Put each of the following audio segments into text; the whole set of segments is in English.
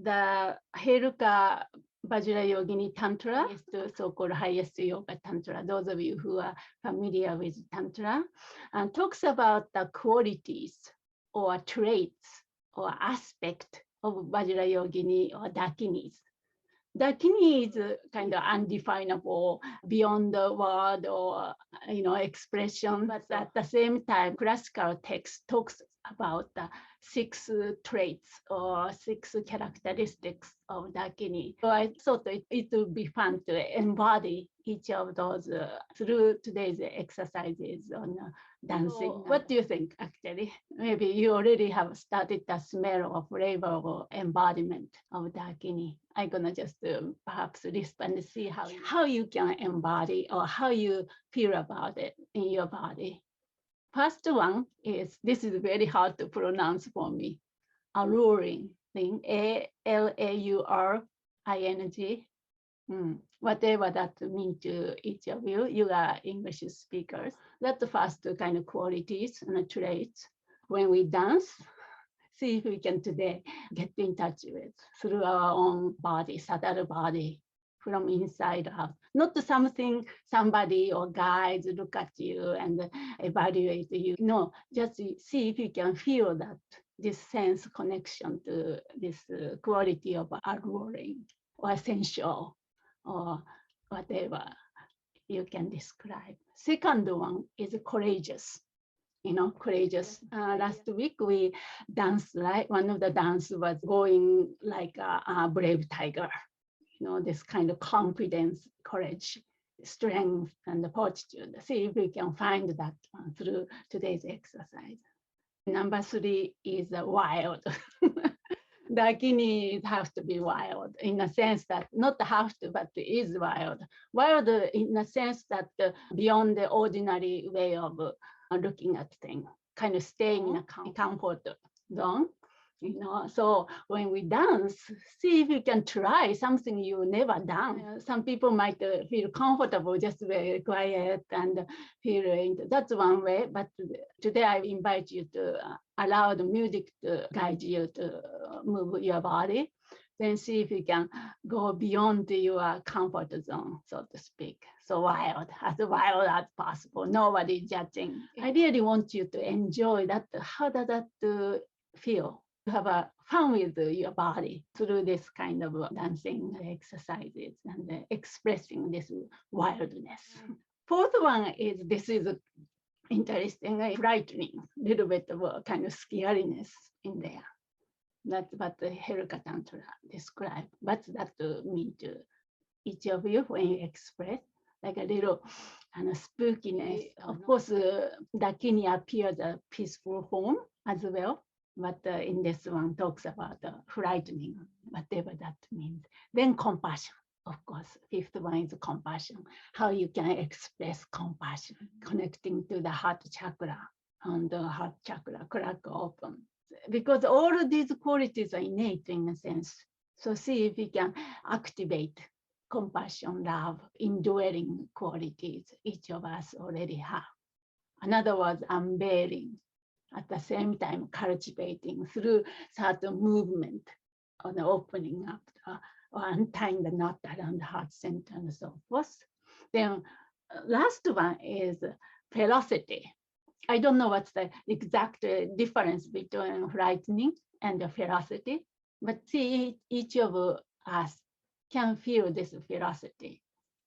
The Heruka Vajrayogini Tantra is the so-called highest yoga tantra. Those of you who are familiar with Tantra, and talks about the qualities or traits or aspect of Vajrayogini or Dakinis. Dakini is kind of undefinable, beyond the word or expression, but at the same time, classical text talks about the 6 traits or 6 characteristics of Dakini. So I thought it would be fun to embody each of those through today's exercises on dancing. What do you think, actually? Maybe you already have started the smell or flavor or embodiment of Dakini. I'm gonna just perhaps list and see how you can embody or how you feel about it in your body. First one is, this is very hard to pronounce for me, alluring thing, A-L-A-U-R-I-N-G. Whatever that means to each of you, you are English speakers. That's the first kind of qualities and traits. When we dance, see if we can today get in touch with through our own body, subtle body, from inside out. Not something somebody or guides look at you and evaluate you. No, just see if you can feel that, this sense connection to this quality of alluring or essential or whatever you can describe. Second one is courageous. Courageous. Last week we danced, right? One of the dance was going like a brave tiger. This kind of confidence, courage, strength, and the fortitude. See if we can find that one through today's exercise. Number 3 is wild. Dakini has to be wild in a sense that not have to, but is wild. Wild in a sense that beyond the ordinary way of looking at things, kind of staying in a comfort zone. So when we dance, see if you can try something you never done. Some people might feel comfortable just very quiet and feel that's one way. But today I invite you to allow the music to guide you to move your body. Then see if you can go beyond your comfort zone, so to speak. So wild as possible. Nobody judging. I really want you to enjoy that. How does that feel? Have a fun with your body through this kind of dancing exercises and expressing this wildness. Fourth one is, this is interesting, frightening, a little bit of a kind of scariness in there. That's what the Heruka Tantra describes. What's that mean to each of you when you express? Like a little spookiness. Of course, Dakini appears a peaceful form as well. But in this one talks about frightening, whatever that means. Then compassion, of course. Fifth one is compassion. How you can express compassion, connecting to the heart chakra, and the heart chakra crack open. Because all of these qualities are innate in a sense. So see if you can activate compassion, love, enduring qualities each of us already have. In other words, unveiling. At the same time, cultivating through certain movement on the opening up or untying the knot around the heart center and so forth. Then last one is ferocity. I don't know what's the exact difference between frightening and ferocity, but see, each of us can feel this ferocity,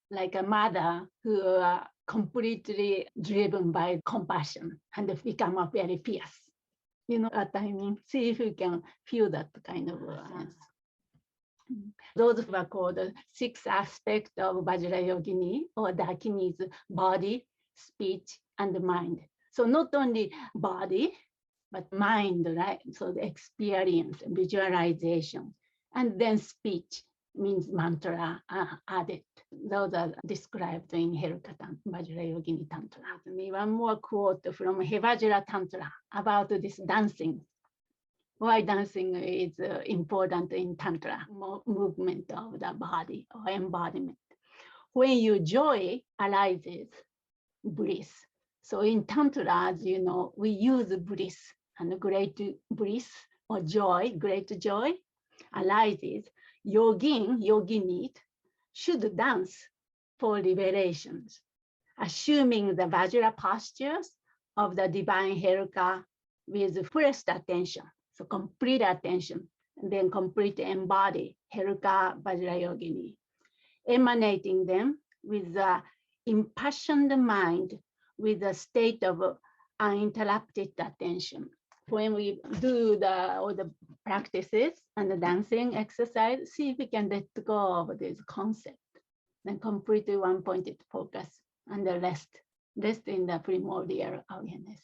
like a mother who completely driven by compassion and become a very fierce. You know what I mean? See if you can feel that kind of sense. Those were called the 6 aspects of Vajrayogini or Dakini's body, speech, and mind. So not only body, but mind, right? So the experience, visualization, and then speech means mantra added. Those are described in Heruka Vajrayogini Tantra. One more quote from Hevajra Tantra about this dancing. Why dancing is important in Tantra, movement of the body or embodiment. When your joy arises, bliss. So in Tantra, as you know, we use bliss and great bliss or joy, great joy. arises, yogini should dance for liberations, assuming the Vajra postures of the divine Heruka with fullest attention, so complete attention, and then complete embody Heruka Vajra Yogini, emanating them with the impassioned mind with a state of uninterrupted attention. When we do all the practices and the dancing exercise, see if we can let go of this concept, then completely one-pointed focus and the rest in the primordial awareness.